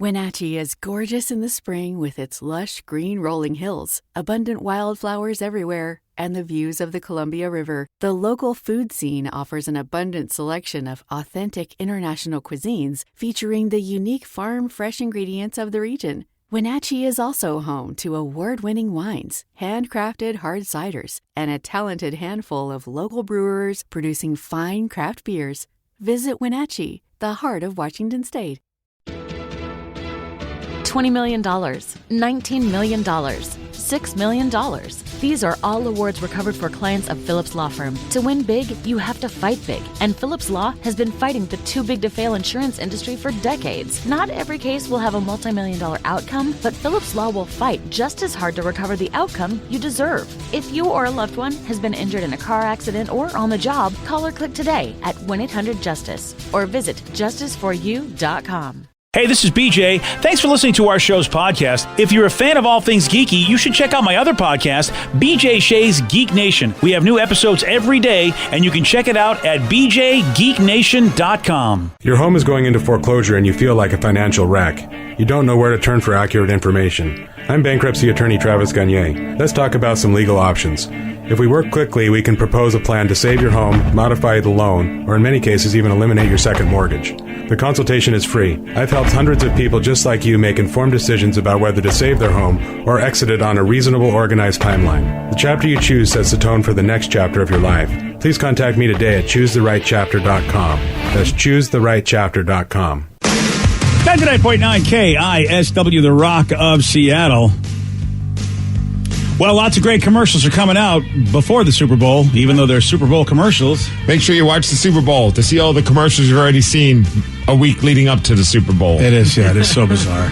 Wenatchee is gorgeous in the spring with its lush green rolling hills, abundant wildflowers everywhere, and the views of the Columbia River. The local food scene offers an abundant selection of authentic international cuisines featuring the unique farm-fresh ingredients of the region. Wenatchee is also home to award-winning wines, handcrafted hard ciders, and a talented handful of local brewers producing fine craft beers. Visit Wenatchee, the heart of Washington State. $20 million, $19 million, $6 million. These are all awards recovered for clients of Phillips Law Firm. To win big, you have to fight big. And Phillips Law has been fighting the too-big-to-fail insurance industry for decades. Not every case will have a multi-million-dollar outcome, but Phillips Law will fight just as hard to recover the outcome you deserve. If you or a loved one has been injured in a car accident or on the job, call or click today at 1-800-JUSTICE or visit justiceforyou.com. Hey, this is BJ. Thanks for listening to our show's podcast. If you're a fan of all things geeky, you should check out my other podcast, BJ Shea's Geek Nation. We have new episodes every day, and you can check it out at bjgeeknation.com. Your home is going into foreclosure and you feel like a financial wreck. You don't know where to turn for accurate information. I'm bankruptcy attorney Travis Gagne. Let's talk about some legal options. If we work quickly, we can propose a plan to save your home, modify the loan, or in many cases even eliminate your second mortgage. The consultation is free. I've helped hundreds of people just like you make informed decisions about whether to save their home or exit it on a reasonable, organized timeline. The chapter you choose sets the tone for the next chapter of your life. Please contact me today at choosetherightchapter.com. That's choosetherightchapter.com. 99.9 KISW, the Rock of Seattle. Well, lots of great commercials are coming out before the Super Bowl, even though they're Super Bowl commercials. Make sure you watch the Super Bowl to see all the commercials you've already seen a week leading up to the Super Bowl. It is, yeah, it is so bizarre.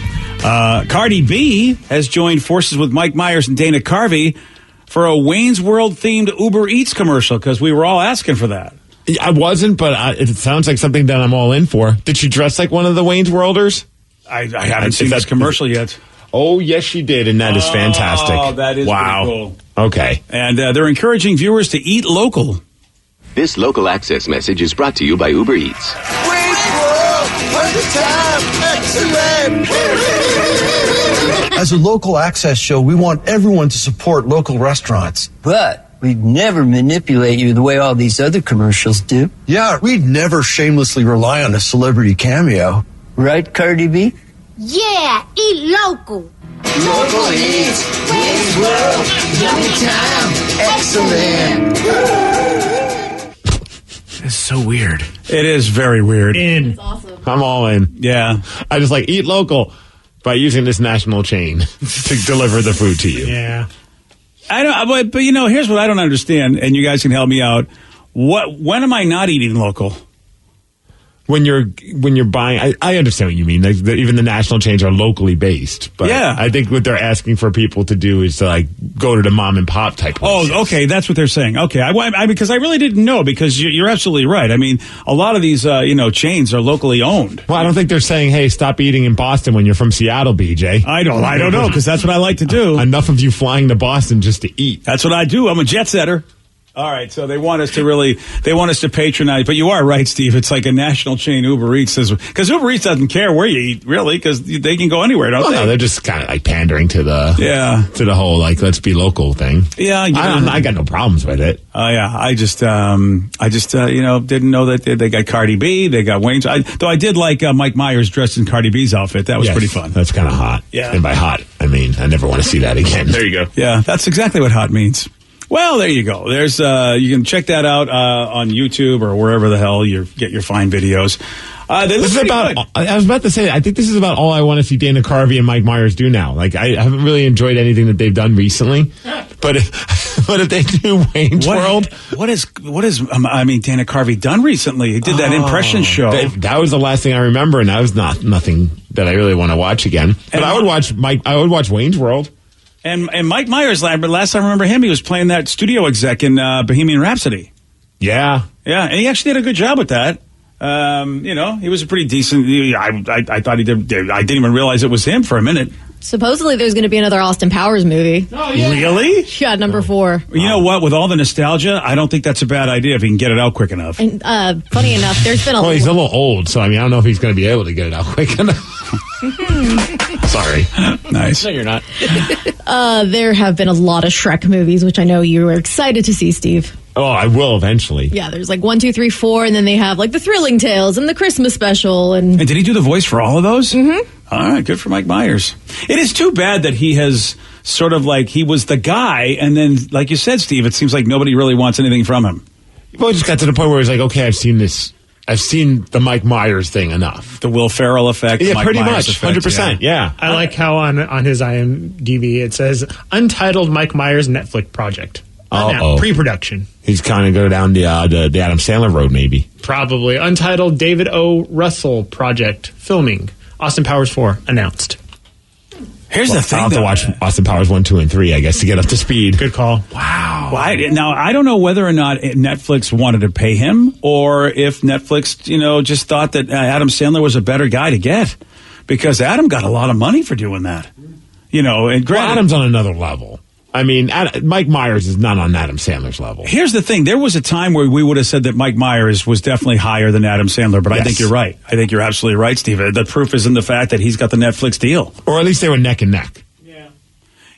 Cardi B has joined forces with Mike Myers and Dana Carvey for a Wayne's World-themed Uber Eats commercial, because we were all asking for that. I wasn't, but it sounds like something that I'm all in for. Did she dress like one of the Wayne's Worlders? I haven't seen this commercial yet. Oh, yes, she did, and that is fantastic. Oh, that is wow. Pretty cool. Okay. And they're encouraging viewers to eat local. This local access message is brought to you by Uber Eats. As a local access show, we want everyone to support local restaurants. But we'd never manipulate you the way all these other commercials do. Yeah, we'd never shamelessly rely on a celebrity cameo. Right, Cardi B? Yeah, eat local. Local eats, Wayne's World, yummy time, excellent. It's so weird. It is very weird. That's awesome. I'm all in. Yeah. I just like eat local by using this national chain to deliver the food to you. Yeah. I don't, but you know, here's what I don't understand, and you guys can help me out. When am I not eating local? When you're buying, I understand what you mean. Even the national chains are locally based, but yeah. I think what they're asking for people to do is to like go to the mom and pop type places. Oh, okay, that's what they're saying. Okay, because I really didn't know, because you're absolutely right. I mean, a lot of these chains are locally owned. Well, I don't think they're saying, hey, stop eating in Boston when you're from Seattle, BJ. I don't know, because that's what I like to do. Enough of you flying to Boston just to eat. That's what I do. I'm a jet setter. All right, so they want us to patronize, but you are right, Steve. It's like a national chain, Uber Eats, because Uber Eats doesn't care where you eat, really, because they can go anywhere, don't they? No, they're just kind of like pandering to the whole like let's be local thing. Yeah, I got no problems with it. Oh yeah, I just didn't know that they got Cardi B, they got Wayne's. Though I did like Mike Myers dressed in Cardi B's outfit. That was pretty fun. That's kind of hot. Yeah, and by hot, I mean I never want to see that again. There you go. Yeah, that's exactly what hot means. Well, there you go. There's you can check that out on YouTube or wherever the hell you get your fine videos. This is about. I was about to say, I think this is about all I want to see Dana Carvey and Mike Myers do now. Like I haven't really enjoyed anything that they've done recently, but if they do Wayne's World, what is Dana Carvey done recently? He did that impression show. That was the last thing I remember, and that was nothing that I really want to watch again. But I would watch Wayne's World. And Mike Myers, last time I remember him, he was playing that studio exec in Bohemian Rhapsody. Yeah. Yeah, and he actually did a good job with that. He was a pretty decent. I thought he did. I didn't even realize it was him for a minute. Supposedly there's going to be another Austin Powers movie. Oh, yeah. Really? Yeah, number 4. You know what? With all the nostalgia, I don't think that's a bad idea if he can get it out quick enough. And funny enough, there's been he's a little old, so I don't know if he's going to be able to get it out quick enough. Sorry. Nice. No, you're not. There have been a lot of Shrek movies, which I know you were excited to see, Steve. Oh, I will eventually. Yeah, there's like 1, 2, 3, 4, and then they have like the Thrilling Tales and the Christmas special. And did he do the voice for all of those? Mm-hmm. All right, good for Mike Myers. It is too bad that he has sort of like, he was the guy, and then, like you said, Steve, it seems like nobody really wants anything from him. Well, it just got to the point where he's like, okay, I've seen this. I've seen the Mike Myers thing enough. The Will Ferrell effect. Yeah, Mike pretty Myers much. effect, 100%. Yeah. I like how on his IMDb it says Untitled Mike Myers Netflix project. Pre-production. He's kind of go down the Adam Sandler road, maybe. Probably. Untitled David O. Russell project filming. Austin Powers 4 announced. Here's the thing. I'll have to watch Austin Powers 1, 2, and 3, I guess, to get up to speed. Good call. Wow. Now, I don't know whether or not Netflix wanted to pay him or if Netflix, just thought that Adam Sandler was a better guy to get. Because Adam got a lot of money for doing that. And granted, Adam's on another level. I mean, Mike Myers is not on Adam Sandler's level. Here's the thing. There was a time where we would have said that Mike Myers was definitely higher than Adam Sandler, but yes. I think you're right. I think you're absolutely right, Steve. The proof is in the fact that he's got the Netflix deal. Or at least they were neck and neck.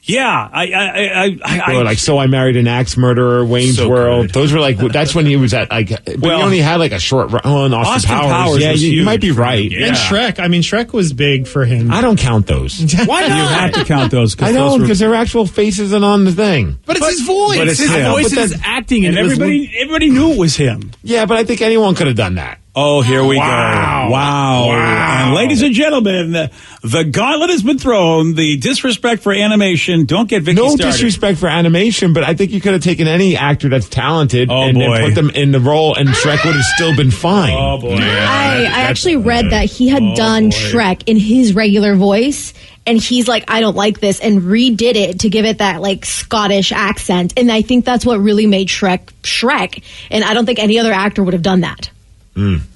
Yeah, like So I Married an Axe Murderer, Wayne's World. Good. Those were like, that's when he was at but he only had like a short run on Austin Powers. Yeah, you might be right. Yeah. And Shrek was big for him. I don't count those. Why not? You have to count those. I don't, because their actual face isn't on the thing. But it's his voice. But it's his voice is acting, and everybody knew it was him. Yeah, but I think anyone could have done that. Oh, here we go. Wow. And ladies and gentlemen, the gauntlet has been thrown. The disrespect for animation. Don't get Vicky started. No disrespect for animation, but I think you could have taken any actor that's talented and put them in the role, and Shrek would have still been fine. Oh, boy. Yeah, I actually read that he had done Shrek in his regular voice, and he's like, I don't like this, and redid it to give it that like Scottish accent. And I think that's what really made Shrek. And I don't think any other actor would have done that.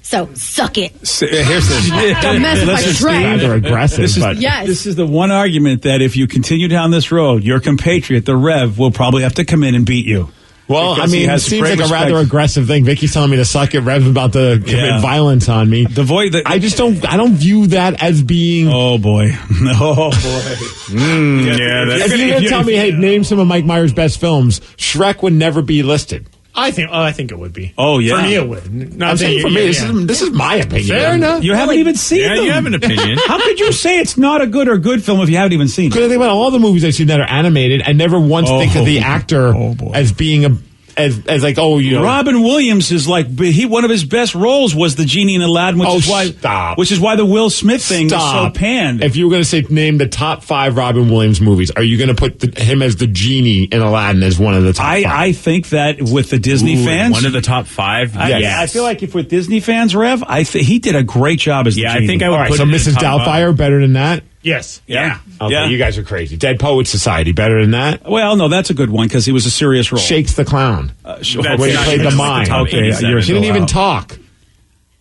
So suck it. Here's this. Don't mess with my Shrek. They're aggressive. This is the one argument that if you continue down this road, your compatriot, the Rev, will probably have to come in and beat you. Well, Because it seems like a rather aggressive thing. Vicky's telling me to suck it. Rev's about to commit violence on me. I just don't view that as being. Oh boy. If you're going to tell me, hey, name some of Mike Myers' best films, Shrek would never be listed. I think it would be. Oh, yeah. For me, it would. I'm saying for me, this is my opinion. Fair enough. You haven't even seen them. You have an opinion. How could you say it's not a good or good film if you haven't even seen it? Because I think about all the movies I've seen that are animated, I never once think of the actor as being as like, Robin Williams is like, one of his best roles was the genie in Aladdin, which is why the Will Smith thing is so panned. If you were going to say name the top 5 Robin Williams movies, are you going to put him as the genie in Aladdin as one of the top 5? I think that with the Disney fans, one of the top 5. Yes. I feel like if with Disney fans, Rev, he did a great job as the genie. I think I would put so Mrs. Doubtfire better than that. Yes. Yeah. Okay, you guys are crazy. Dead Poets Society, better than that? Well, no, that's a good one because he was a serious role. Shakes the Clown. When he played the mime. Okay, he didn't even talk.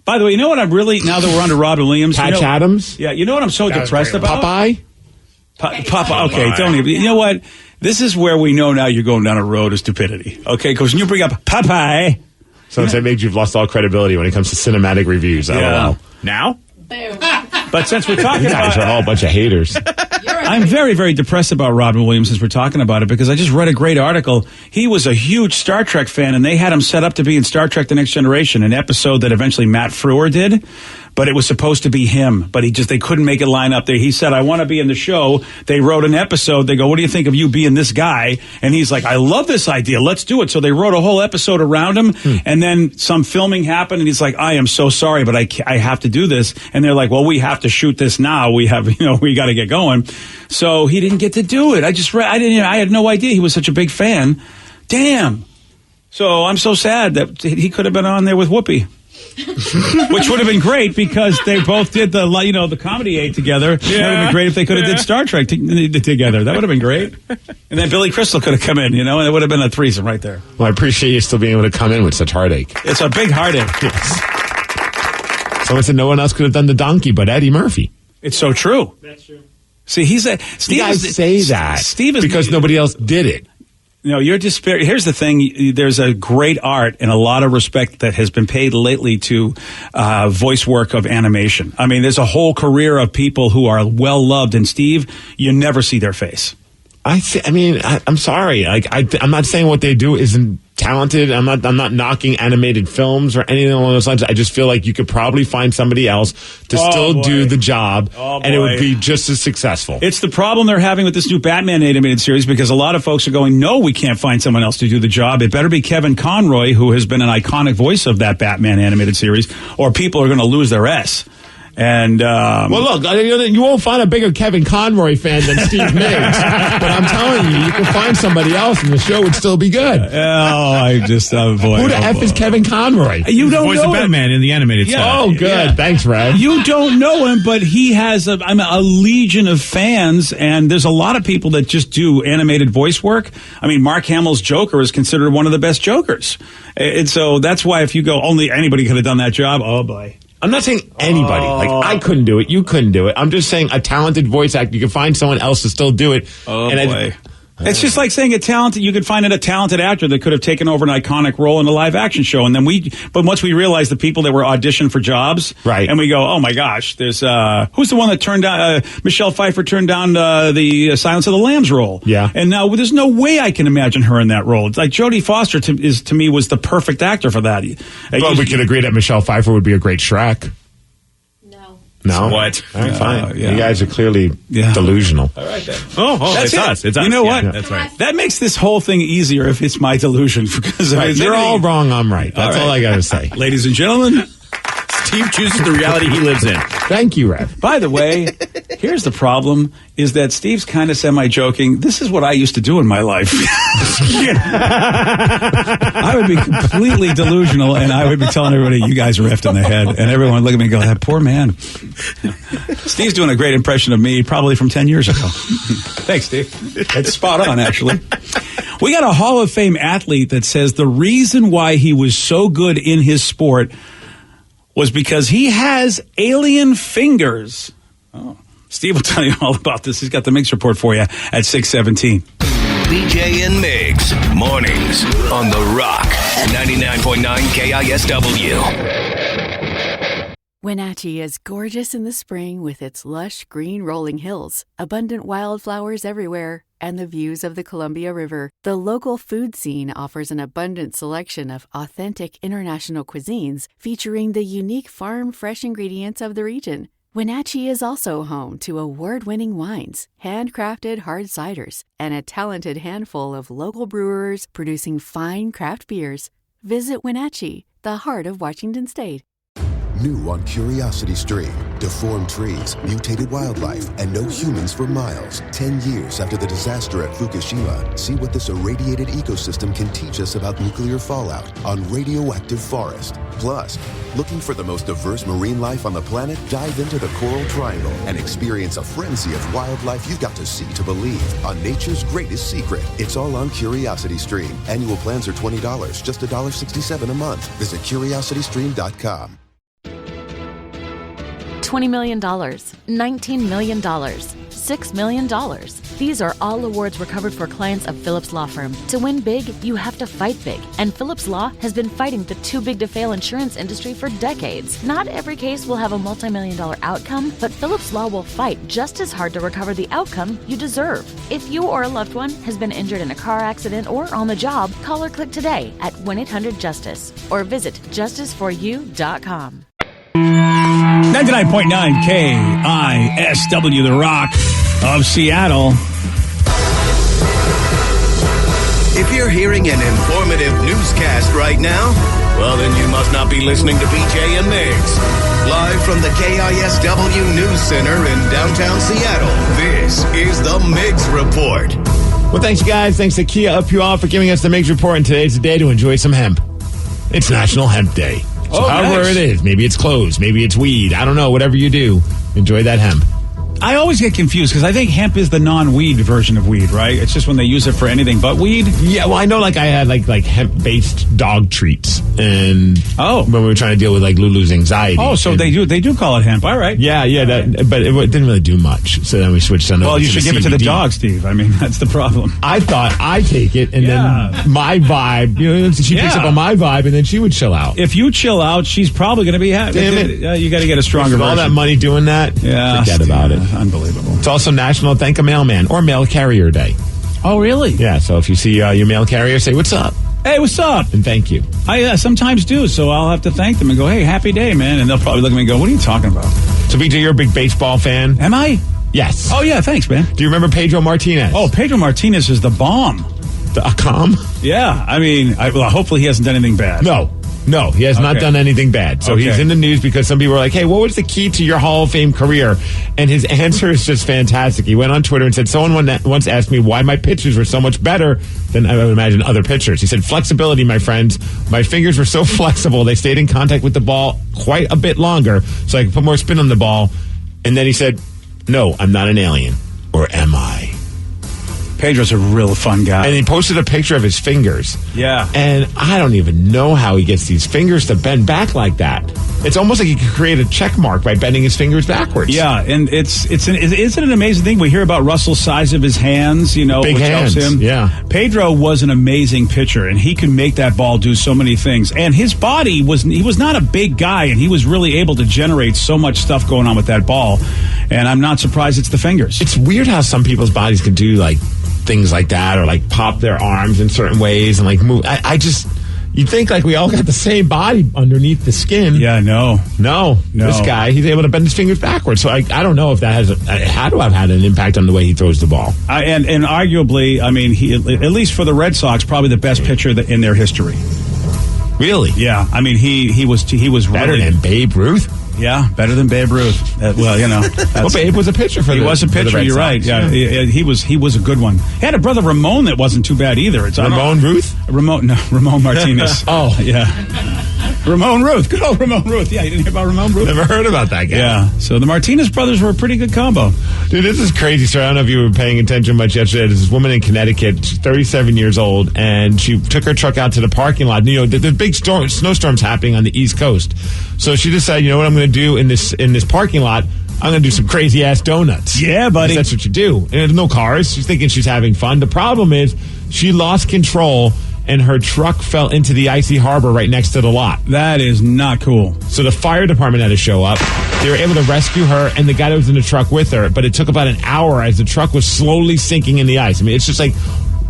By the way, you know what I'm really, now that we're on to Robin Williams. Patch Adams? Yeah, you know what I'm so depressed about? Popeye? Popeye. Okay, don't even. You know what? This is where we know now you're going down a road of stupidity. Okay, because when you bring up Popeye. So that makes you've lost all credibility when it comes to cinematic reviews. Yeah. Now? But since we're talking about... You guys are all a bunch of haters. I'm very, very depressed about Robin Williams since we're talking about it because I just read a great article. He was a huge Star Trek fan, and they had him set up to be in Star Trek The Next Generation, an episode that eventually Matt Frewer did. But it was supposed to be him. But they couldn't make it line up there. He said, I want to be in the show. They wrote an episode. They go, what do you think of you being this guy? And he's like, I love this idea. Let's do it. So they wrote a whole episode around him. And then some filming happened. And he's like, I am so sorry, but I have to do this. And they're like, well, we have to shoot this now. We have, we got to get going. So he didn't get to do it. I had no idea he was such a big fan. Damn. So I'm so sad that he could have been on there with Whoopi. Which would have been great because they both did the comedy aid together. It would have been great if they could have did Star Trek together. That would have been great. And then Billy Crystal could have come in, and it would have been a threesome right there. Well, I appreciate you still being able to come in with such heartache. It's a big heartache. Yes. Someone said no one else could have done the donkey but Eddie Murphy. It's so true. That's true. See, Steve you guys say that Steve is because nobody else did it. No, you're here's the thing. There's a great art and a lot of respect that has been paid lately to voice work of animation. I mean, there's a whole career of people who are well loved, and Steve, you never see their face. I'm sorry. I'm not saying what they do isn't talented. I'm not knocking animated films or anything along those lines. I just feel like you could probably find somebody else to still do the job, and it would be just as successful. It's the problem they're having with this new Batman animated series, because a lot of folks are going, no, we can't find someone else to do the job. It better be Kevin Conroy, who has been an iconic voice of that Batman animated series, or people are going to lose their S. And well, look, you won't find a bigger Kevin Conroy fan than Steve Miggs, but I'm telling you can find somebody else, and the show would still be good. I just boy, who the f is Kevin Conroy? You don't voice know of Batman in the animated stuff. Oh, good. Thanks, Rev. You don't know him, but he has a legion of fans, and there's a lot of people that just do animated voice work. I mean, Mark Hamill's Joker is considered one of the best Jokers, and so that's why if you go, only anybody could have done that job. Oh boy. I'm not saying anybody. Like, I couldn't do it. You couldn't do it. I'm just saying a talented voice actor, you can find someone else to still do it. Oh, boy. It's just like saying you could find a talented actor that could have taken over an iconic role in a live action show. And then but once we realized the people that were auditioned for jobs, right? And we go, oh my gosh, there's, who's the one that turned down, Michelle Pfeiffer turned down, the Silence of the Lambs role. Yeah. And now there's no way I can imagine her in that role. It's like Jodie Foster to me was the perfect actor for that. Well, we could agree that Michelle Pfeiffer would be a great Shrek. No. What? All right, fine. Yeah. You guys are clearly delusional. All right, then. It's us. It's us. You know what? Yeah, that's right. That makes this whole thing easier if it's my delusion. Because you're all wrong, I'm right. That's all I got to say. Ladies and gentlemen, Steve chooses the reality he lives in. Thank you, Rev. By the way, here's the problem, is that Steve's kind of semi-joking. This is what I used to do in my life. I would be completely delusional, and I would be telling everybody, you guys are effed in the head. And everyone would look at me and go, that poor man. Steve's doing a great impression of me, probably from 10 years ago. Thanks, Steve. It's spot on, actually. We got a Hall of Fame athlete that says the reason why he was so good in his sport was because he has alien fingers. Oh, Steve will tell you all about this. He's got the Mix Report for you at 6:17. BJ and Migs, mornings on The Rock, 99.9 KISW. Wenatchee is gorgeous in the spring with its lush green rolling hills, abundant wildflowers everywhere, and the views of the Columbia River. The local food scene offers an abundant selection of authentic international cuisines featuring the unique farm-fresh ingredients of the region. Wenatchee is also home to award-winning wines, handcrafted hard ciders, and a talented handful of local brewers producing fine craft beers. Visit Wenatchee, the heart of Washington State. New on Curiosity Stream. Deformed trees, mutated wildlife, and no humans for miles. 10 years after the disaster at Fukushima, see what this irradiated ecosystem can teach us about nuclear fallout on Radioactive Forest. Plus, looking for the most diverse marine life on the planet? Dive into the Coral Triangle and experience a frenzy of wildlife you've got to see to believe on nature's greatest secret. It's all on Curiosity Stream. Annual plans are $20, just $1.67 a month. Visit curiositystream.com. $20 million, $19 million, $6 million. These are all awards recovered for clients of Phillips Law Firm. To win big, you have to fight big. And Phillips Law has been fighting the too-big-to-fail insurance industry for decades. Not every case will have a multi-million-dollar outcome, but Phillips Law will fight just as hard to recover the outcome you deserve. If you or a loved one has been injured in a car accident or on the job, call or click today at 1-800-JUSTICE or visit justiceforyou.com. 99.9 KISW, The Rock of Seattle. If you're hearing an informative newscast right now, well, then you must not be listening to BJ and Migs. Live from the KISW News Center in downtown Seattle, this is the Migs Report. Well, thanks, guys. Thanks to Kia Up You All for giving us the Migs Report. And today's the day to enjoy some hemp. It's National Hemp Day. So however it is, maybe it's clothes, maybe it's weed, I don't know, whatever you do, enjoy that hemp. I always get confused because I think hemp is the non-weed version of weed, right? It's just when they use it for anything but weed. Yeah, well, I know, like I had like hemp-based dog treats. And when we were trying to deal with like Lulu's anxiety. Oh, so they do call it hemp. All right. Yeah, but it didn't really do much. So then we switched on. Well, you should give it to the dog, Steve. I mean, that's the problem. I thought I'd take it, and then my vibe. She picks up on my vibe, and then she would chill out. If you chill out, she's probably going to be happy. Damn it! You got to get a stronger version. All that money doing that. Yeah, forget about it. Unbelievable. It's also National Thank a Mailman or Mail Carrier Day. Oh, really? Yeah. So if you see your mail carrier, say what's up. Hey, what's up? And thank you. I sometimes do, so I'll have to thank them and go, hey, happy day, man. And they'll probably look at me and go, what are you talking about? So, BJ, you're a big baseball fan. Am I? Yes. Oh, yeah, thanks, man. Do you remember Pedro Martinez? Oh, Pedro Martinez is the bomb. A calm? Yeah, I mean, hopefully he hasn't done anything bad. No, he has not done anything bad. So he's in the news because some people are like, hey, what was the key to your Hall of Fame career? And his answer is just fantastic. He went on Twitter and said, someone once asked me why my pitches were so much better than I would imagine other pitchers. He said, flexibility, my friends. My fingers were so flexible, they stayed in contact with the ball quite a bit longer, so I could put more spin on the ball. And then he said, no, I'm not an alien. Or am I? Pedro's a real fun guy. And he posted a picture of his fingers. Yeah. And I don't even know how he gets these fingers to bend back like that. It's almost like he could create a check mark by bending his fingers backwards. Yeah, and isn't it an amazing thing? We hear about Russell's size of his hands, Big which hands. helps him. Yeah. Pedro was an amazing pitcher, and he could make that ball do so many things. And his body he was not a big guy, and he was really able to generate so much stuff going on with that ball. And I'm not surprised it's the fingers. It's weird how some people's bodies can do like things like that, or like pop their arms in certain ways and like move. You'd think like we all got the same body underneath the skin. Yeah, no. This guy, he's able to bend his fingers backwards. So I don't know if that had to have had an impact on the way he throws the ball. And arguably, I mean, he, at least for the Red Sox, probably the best pitcher in their history. Really? Yeah. I mean, he was better really, than Babe Ruth. Yeah, better than Babe Ruth. Well, Babe was a pitcher for he the was a pitcher. You're right. Yeah, he was a good one. He had a brother Ramon that wasn't too bad either. Ramon Martinez. Oh, yeah. Ramon Ruth. Good old Ramon Ruth. Yeah, you didn't hear about Ramon Ruth? Never heard about that guy. Yeah. So the Martinez brothers were a pretty good combo. Dude, this is crazy. So I don't know if you were paying attention much yesterday. There's this woman in Connecticut. She's 37 years old, and she took her truck out to the parking lot. There's big snowstorms happening on the East Coast. So she decided, you know what I'm going to do in this parking lot? I'm going to do some crazy-ass donuts. Yeah, buddy. That's what you do. And there's no cars. She's thinking she's having fun. The problem is she lost control, and her truck fell into the icy harbor right next to the lot. That is not cool. So the fire department had to show up. They were able to rescue her and the guy that was in the truck with her, but it took about an hour as the truck was slowly sinking in the ice. I mean, it's just like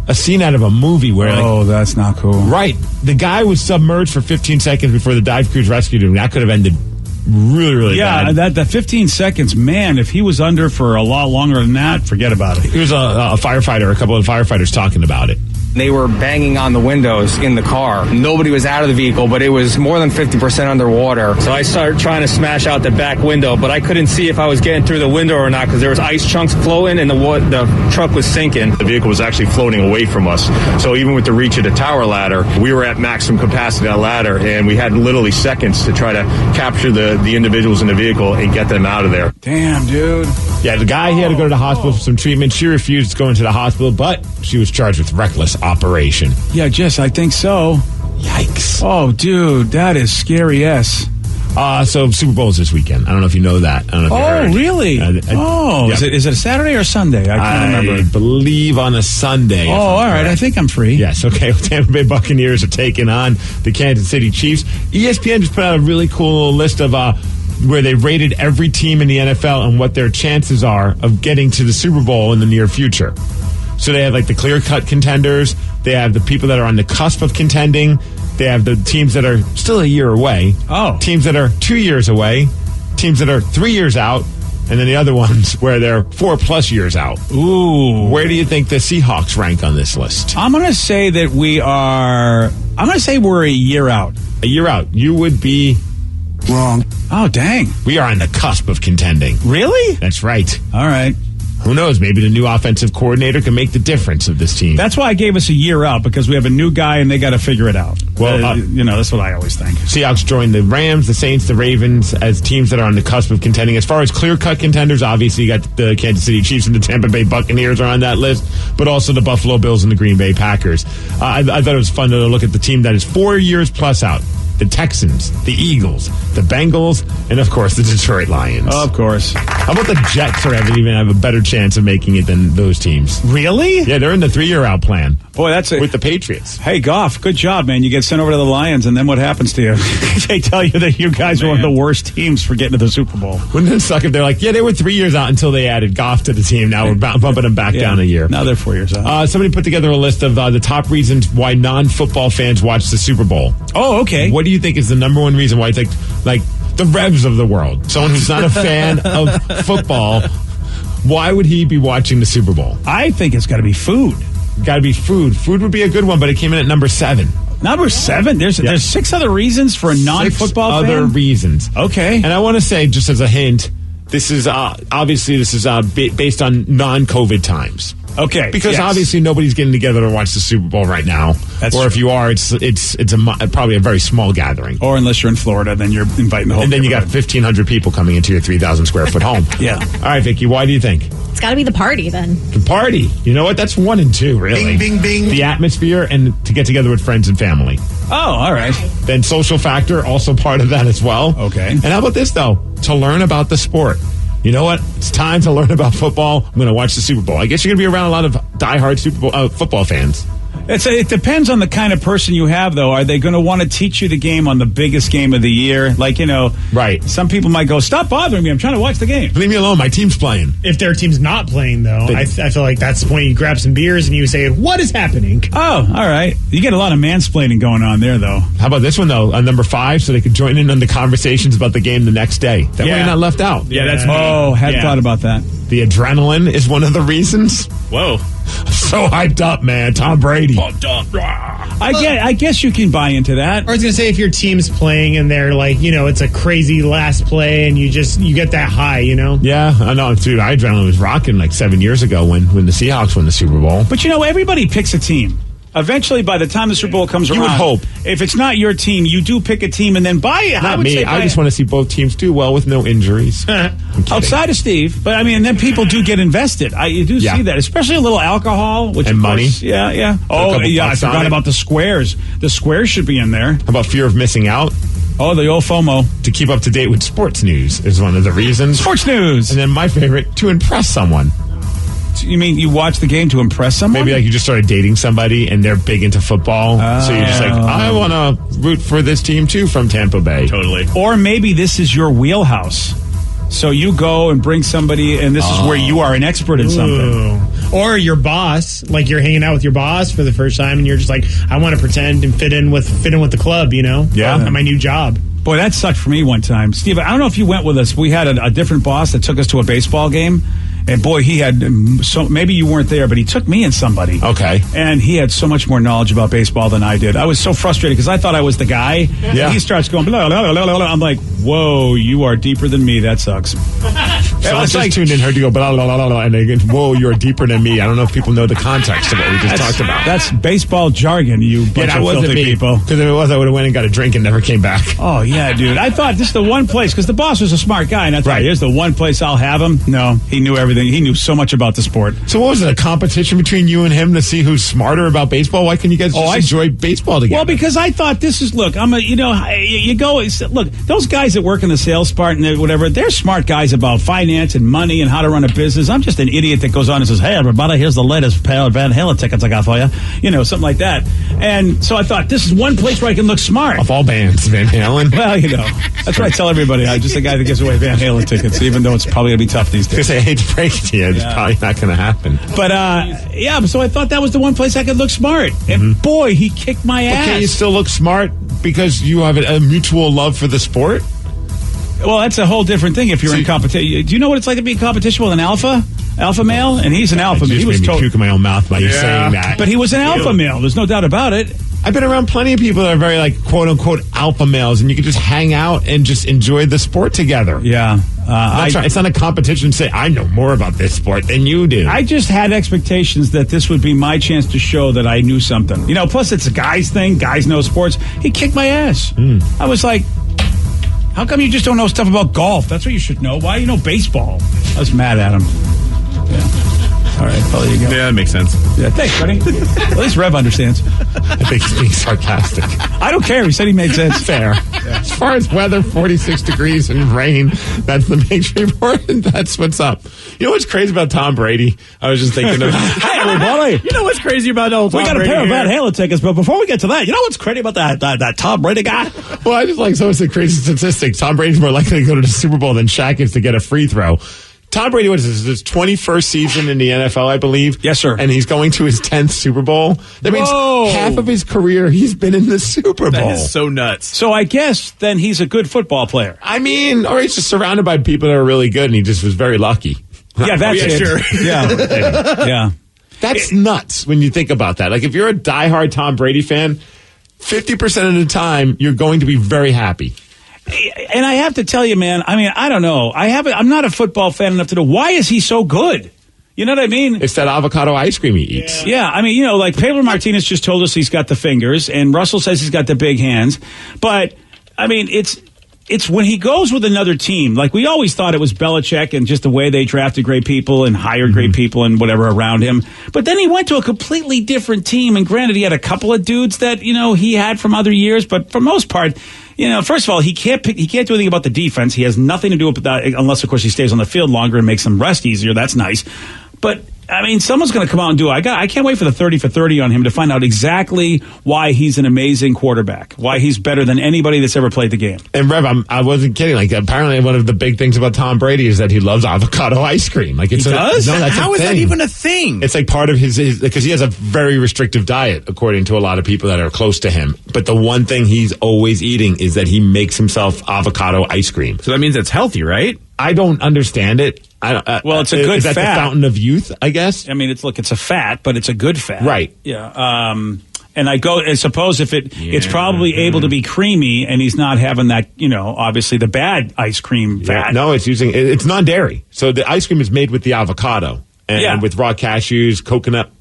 a scene out of a movie where that's not cool. Right. The guy was submerged for 15 seconds before the dive crews rescued him. That could have ended really, really bad. Yeah, that 15 seconds, man, if he was under for a lot longer than that, forget about it. Here's a firefighter, a couple of firefighters talking about it. They were banging on the windows in the car. Nobody was out of the vehicle, but it was more than 50% underwater. So I started trying to smash out the back window, but I couldn't see if I was getting through the window or not because there was ice chunks flowing and the truck was sinking. The vehicle was actually floating away from us. So even with the reach of the tower ladder, we were at maximum capacity on that ladder, and we had literally seconds to try to capture the individuals in the vehicle and get them out of there. Damn, dude. Yeah, the guy, he had to go to the hospital for some treatment. She refused to go into the hospital, but she was charged with reckless operation. Yeah, Jess, I think so. Yikes. Oh, dude, that is scary, yes. So Super Bowl's this weekend. I don't know if you know that. I don't know if you heard. Really? Yeah. Is it a Saturday or Sunday? I can't remember. I believe on a Sunday. Oh, all right. I think I'm free. Yes, okay. Tampa Bay Buccaneers are taking on the Kansas City Chiefs. ESPN just put out a really cool list of where they rated every team in the NFL and what their chances are of getting to the Super Bowl in the near future. So they have like the clear-cut contenders. They have the people that are on the cusp of contending. They have the teams that are still a year away. Oh. Teams that are 2 years away. Teams that are 3 years out. And then the other ones where they're 4+ years out. Ooh. Where do you think the Seahawks rank on this list? I'm going to say that we're a year out. A year out. You would be wrong. Oh, dang. We are on the cusp of contending. Really? That's right. All right. Who knows? Maybe the new offensive coordinator can make the difference of this team. That's why I gave us a year out, because we have a new guy and they got to figure it out. Well, that's what I always think. Seahawks join the Rams, the Saints, the Ravens as teams that are on the cusp of contending. As far as clear-cut contenders, obviously you got the Kansas City Chiefs and the Tampa Bay Buccaneers are on that list, but also the Buffalo Bills and the Green Bay Packers. I thought it was fun to look at the team that is 4 years plus out. the Texans, the Eagles, the Bengals, and of course the Detroit Lions. Of course. How about the Jets even have a better chance of making it than those teams? Really? Yeah, they're in the 3-year out plan. Boy, that's it. With the Patriots. Hey, Goff, good job, man. You get sent over to the Lions, and then what happens to you? They tell you that you guys are one of the worst teams for getting to the Super Bowl. Wouldn't it suck if they're like, yeah, they were 3 years out until they added Goff to the team. Now we're bumping them back down a year. Now they're 4 years out. Somebody put together a list of the top reasons why non-football fans watch the Super Bowl. Oh, okay. What do you think is the number one reason why it's like the Revs of the world? Someone who's not a fan of football, why would he be watching the Super Bowl? I think it's got to be food. Got to be food. Food would be a good one, but it came in at number 7. Number 7? There's 6 other reasons for a non-football fan? 6 other reasons. Okay. And I want to say, just as a hint, this is obviously based on non-COVID times. Okay. Because obviously nobody's getting together to watch the Super Bowl right now. That's or true. if you are, it's probably a very small gathering. Or unless you're in Florida, then you're inviting the whole. And then you got 1,500 people coming into your 3,000 square foot home. Yeah. All right, Vicky, why do you think? It's got to be the party then. The party. You know what? That's 1 and 2, really. Bing, bing, bing. The atmosphere and to get together with friends and family. Oh, all right. Then social factor, also part of that as well. Okay. And how about this, though? To learn about the sport. You know what? It's time to learn about football. I'm going to watch the Super Bowl. I guess you're going to be around a lot of diehard Super Bowl football fans. It depends on the kind of person you have, though. Are they going to want to teach you the game on the biggest game of the year? Like, right. Some people might go, stop bothering me. I'm trying to watch the game. Leave me alone. My team's playing. If their team's not playing, though, I feel like that's the point. You grab some beers and you say, what is happening? Oh, all right. You get a lot of mansplaining going on there, though. How about this one, though? On number 5, so they could join in on the conversations about the game the next day. That way you're not left out. Yeah, that's me. Oh, hadn't thought about that. The adrenaline is one of the reasons. Whoa. I'm so hyped up, man. Tom Brady. I guess you can buy into that. I was going to say, if your team's playing and they're like, it's a crazy last play and you get that high, Yeah, I know. Dude, adrenaline was rocking like 7 years ago when the Seahawks won the Super Bowl. But everybody picks a team. Eventually, by the time the Super Bowl comes around, you would hope. If it's not your team, you do pick a team and then buy it. Not me. I just want to see both teams do well with no injuries. Outside of Steve. But, and then people do get invested. You do see that, especially a little alcohol. Which and of money. Course, yeah. Oh, yeah, I forgot about the squares. The squares should be in there. How about fear of missing out? Oh, the old FOMO. To keep up to date with sports news is one of the reasons. Sports news. And then my favorite, to impress someone. You mean you watch the game to impress someone? Maybe like you just started dating somebody and they're big into football. So you're just like, I want to root for this team too from Tampa Bay. Totally. Or maybe this is your wheelhouse. So you go and bring somebody and this is where you are an expert in something. Or your boss, like you're hanging out with your boss for the first time and you're just like, I want to pretend and fit in with the club, Yeah. At my new job. Boy, that sucked for me one time. Steve, I don't know if you went with us. We had a different boss that took us to a baseball game. And boy, he had maybe you weren't there, but he took me and somebody. Okay. And he had so much more knowledge about baseball than I did. I was so frustrated because I thought I was the guy. Yeah. And he starts going, blah, blah, blah, blah, blah. I'm like, whoa, you are deeper than me. That sucks. So I just tuned in her to go, blah, blah, blah, blah, and they go, whoa, you're deeper than me. I don't know if people know the context of what we just talked about. That's baseball jargon, you bunch of filthy people. Because if it was, I would have went and got a drink and never came back. Oh, yeah, dude. I thought this is the one place, because the boss was a smart guy, and I thought, here's the one place I'll have him. No, he knew everything. He knew so much about the sport. So what was it, a competition between you and him to see who's smarter about baseball? Why couldn't you guys just enjoy baseball together? Well, because I thought you go, look, those guys that work in the sales part and whatever, they're smart guys about finance and money and how to run a business. I'm just an idiot that goes on and says, hey, everybody, here's the latest pair of Van Halen tickets I got for you. Something like that. And so I thought, this is one place where I can look smart. Of all bands, Van Halen. Well, that's what I tell everybody. I'm just a guy that gives away Van Halen tickets, even though it's probably going to be tough these days. Because I hate to break it to you, it's probably not going to happen. But, so I thought that was the one place I could look smart. And boy, he kicked my ass. Can you still look smart because you have a mutual love for the sport? Well, that's a whole different thing if you're in competition. Do you know what it's like to be in competition with an alpha male? And he's an alpha male. He was puke in my own mouth by you saying that. But he was an alpha male. There's no doubt about it. I've been around plenty of people that are very, like, quote-unquote alpha males, and you can just hang out and just enjoy the sport together. Yeah. It's not a competition to say, I know more about this sport than you do. I just had expectations that this would be my chance to show that I knew something. Plus it's a guy's thing. Guys know sports. He kicked my ass. I was like, how come you just don't know stuff about golf? That's what you should know. Why do you know baseball? I was mad at him. Yeah. All right, well, there you go. Yeah, that makes sense. Yeah, thanks, buddy. At least Rev understands. I think he's being sarcastic. I don't care. He said he made sense. Fair. Yeah. As far as weather, 46 degrees and rain, that's the Mix report, and that's what's up. You know what's crazy about Tom Brady? I was just thinking of... Hey, everybody. You know what's crazy about old Tom Brady? We got a pair of Van Halen tickets, but before we get to that, you know what's crazy about that Tom Brady guy? Well, I just like some crazy statistics. Tom Brady's more likely to go to the Super Bowl than Shaq is to get a free throw. Tom Brady, what is this? His 21st season in the NFL, I believe. Yes, sir. And he's going to his 10th Super Bowl. That means half of his career he's been in the Super Bowl. That is so nuts. So I guess then he's a good football player. I mean, or he's just surrounded by people that are really good, and he just was very lucky. Yeah, that's it. Sure. Yeah. Yeah. That's nuts when you think about that. Like, if you're a diehard Tom Brady fan, 50% of the time, you're going to be very happy. And I have to tell you, man, I mean, I don't know. I'm not a football fan enough to know, why is he so good? You know what I mean? It's that avocado ice cream he eats. Yeah, I mean, like Pedro Martinez just told us he's got the fingers, and Russell says he's got the big hands. But, I mean, it's when he goes with another team. Like, we always thought it was Belichick and just the way they drafted great people and hired great people and whatever around him. But then he went to a completely different team, and granted, he had a couple of dudes that, he had from other years, but for most part... first of all, he can't do anything about the defense. He has nothing to do with that, unless, of course, he stays on the field longer and makes them rest easier. That's nice. But, I mean, someone's going to come out and do it. I can't wait for the 30 for 30 on him to find out exactly why he's an amazing quarterback, why he's better than anybody that's ever played the game. And, Rev, I wasn't kidding. Like, apparently one of the big things about Tom Brady is that he loves avocado ice cream. Like, he does? No, that's How is that even a thing? It's like part of his because he has a very restrictive diet, according to a lot of people that are close to him. But the one thing he's always eating is that he makes himself avocado ice cream. So that means it's healthy, right? I don't understand it. Well, it's a good fat. Is that the fountain of youth, I guess? I mean, it's a fat, but it's a good fat. Right. Yeah. And I suppose if it's probably able to be creamy, and he's not having that, obviously the bad ice cream fat. No, it's non-dairy. So the ice cream is made with the avocado and with raw cashews, coconut.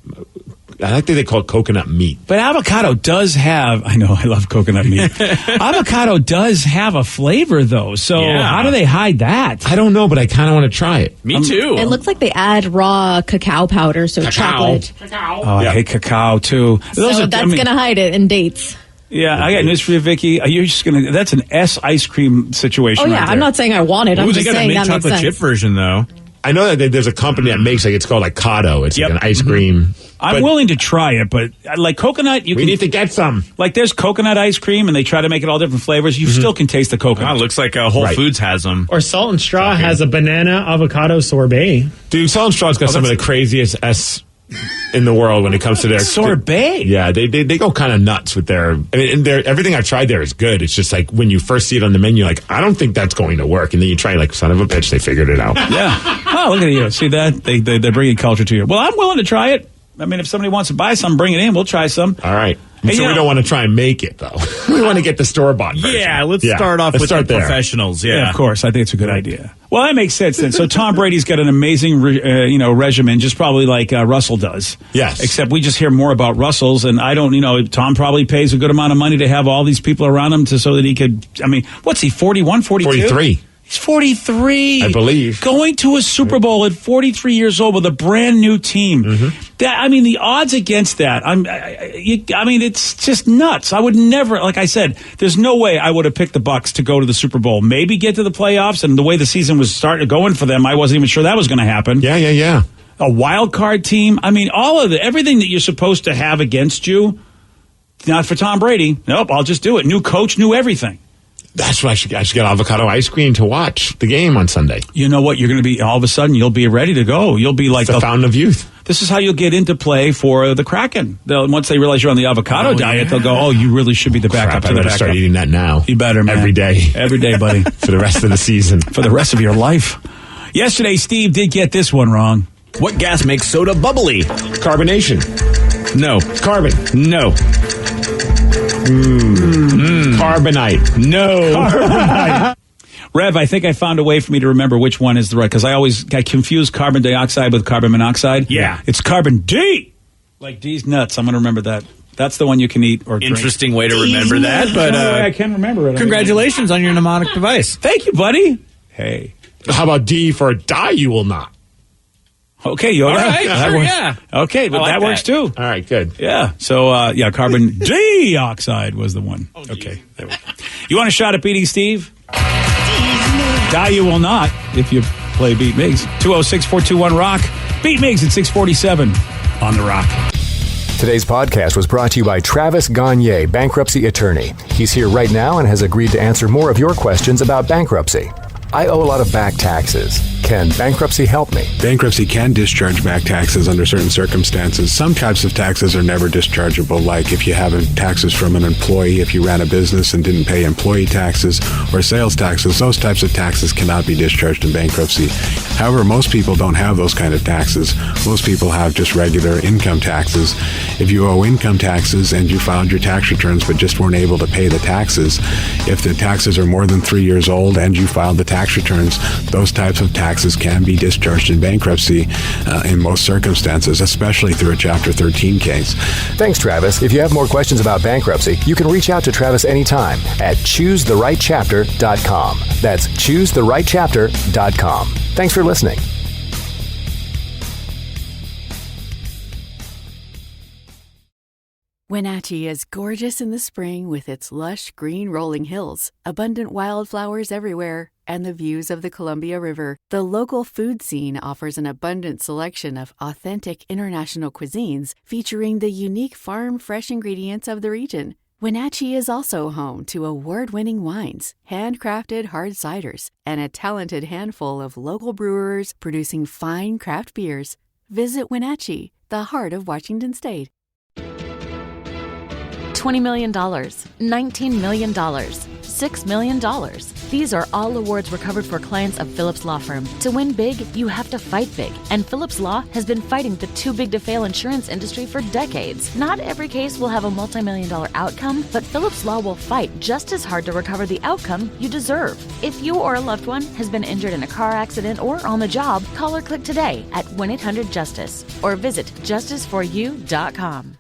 I think they call it coconut meat. But avocado does have, I know, I love coconut meat. Avocado does have a flavor, though. So how do they hide that? I don't know, but I kind of want to try it. Me too. It looks like they add raw cacao powder, so chocolate. Oh, I hate cacao, too. That's going to hide it in dates. Yeah, I got news for you, Vicky. You're just that's an S ice cream situation. Oh, yeah, right there. I'm not saying I want it. I'm just saying that makes sense. They got a chocolate chip version, though. I know that there's a company that makes it's called like Cado. It's like an ice cream. I'm willing to try it, but like coconut, we need to get some. Like there's coconut ice cream, and they try to make it all different flavors. You still can taste the coconut. It looks like Whole Foods has them. Or Salt and Straw has a banana avocado sorbet. Dude, Salt and Straw's got some of the craziest S in the world when it comes to their sorbet. Yeah, they go kind of nuts with their. I mean, everything I've tried there is good. It's just like when you first see it on the menu, like I don't think that's going to work, and then you try like son of a bitch, they figured it out. Yeah. Oh, look at you. See that they're bringing culture to you. Well, I'm willing to try it. I mean, if somebody wants to buy some, bring it in. We'll try some. All right. We don't want to try and make it, though. We want to get the store-bought version. Yeah, let's start off with the professionals. Yeah, of course. I think it's a good idea. Well, that makes sense then. So Tom Brady's got an amazing, regimen, just probably like Russell does. Yes. Except we just hear more about Russell's, and I don't, Tom probably pays a good amount of money to have all these people around him so that he could, I mean, what's he, 41, 42? 43. He's 43. I believe. Going to a Super Bowl at 43 years old with a brand new team. The odds against that, I mean, it's just nuts. I would never, like I said, there's no way I would have picked the Bucs to go to the Super Bowl. Maybe get to the playoffs, and the way the season was going for them, I wasn't even sure that was going to happen. Yeah. A wild card team. I mean, all of everything that you're supposed to have against you, not for Tom Brady. Nope, I'll just do it. New coach, new everything. That's why I should get avocado ice cream to watch the game on Sunday. You know what? You're going to be, all of a sudden, you'll be ready to go. You'll be like the fountain of youth. This is how you'll get into play for the Kraken. Once they realize you're on the avocado diet, they'll go, you really should be the backup. I better start eating that now. You better, man. Every day. Every day, buddy. For the rest of the season. For the rest of your life. Yesterday, Steve did get this one wrong. What gas makes soda bubbly? Carbonation. No. Carbon. No. Carbonite. No. Carbonite. Rev, I think I found a way for me to remember which one is the right, because I confuse carbon dioxide with carbon monoxide. Yeah. It's carbon D. Like D's nuts. I'm going to remember that. That's the one you can eat or drink. Interesting way to remember that, but I can remember it. Congratulations on your mnemonic device. Thank you, buddy. Hey. How about D for die you will not? Okay, Yoda. All right, That sure, works. yeah. Okay, but I like that works that. too. All right, good. Yeah. So, carbon dioxide was the one. Okay. There we go. You want a shot at beating Steve? Now you will not if you play Beat Migs. 206-421-ROCK. Beat Migs at 647 on the Rock. Today's podcast was brought to you by Travis Gagne, bankruptcy attorney. He's here right now and has agreed to answer more of your questions about bankruptcy. I owe a lot of back taxes. Can bankruptcy help me? Bankruptcy can discharge back taxes under certain circumstances. Some types of taxes are never dischargeable, like if you have taxes from an employee, if you ran a business and didn't pay employee taxes or sales taxes. Those types of taxes cannot be discharged in bankruptcy. However, most people don't have those kind of taxes. Most people have just regular income taxes. If you owe income taxes and you filed your tax returns but just weren't able to pay the taxes, if the taxes are more than 3 years old and you filed the tax returns, those types of taxes can be discharged in bankruptcy in most circumstances, especially through a Chapter 13 case. Thanks, Travis. If you have more questions about bankruptcy, you can reach out to Travis anytime at choosetherightchapter.com. That's choosetherightchapter.com. Thanks for listening. Wenatchee is gorgeous in the spring with its lush green rolling hills, abundant wildflowers everywhere, and the views of the Columbia River. The local food scene offers an abundant selection of authentic international cuisines featuring the unique farm-fresh ingredients of the region. Wenatchee is also home to award-winning wines, handcrafted hard ciders, and a talented handful of local brewers producing fine craft beers. Visit Wenatchee, the heart of Washington State. $20 million, $19 million, $6 million. These are all awards recovered for clients of Phillips Law Firm. To win big, you have to fight big. And Phillips Law has been fighting the too-big-to-fail insurance industry for decades. Not every case will have a multi-million-dollar outcome, but Phillips Law will fight just as hard to recover the outcome you deserve. If you or a loved one has been injured in a car accident or on the job, call or click today at 1-800-JUSTICE or visit justiceforyou.com.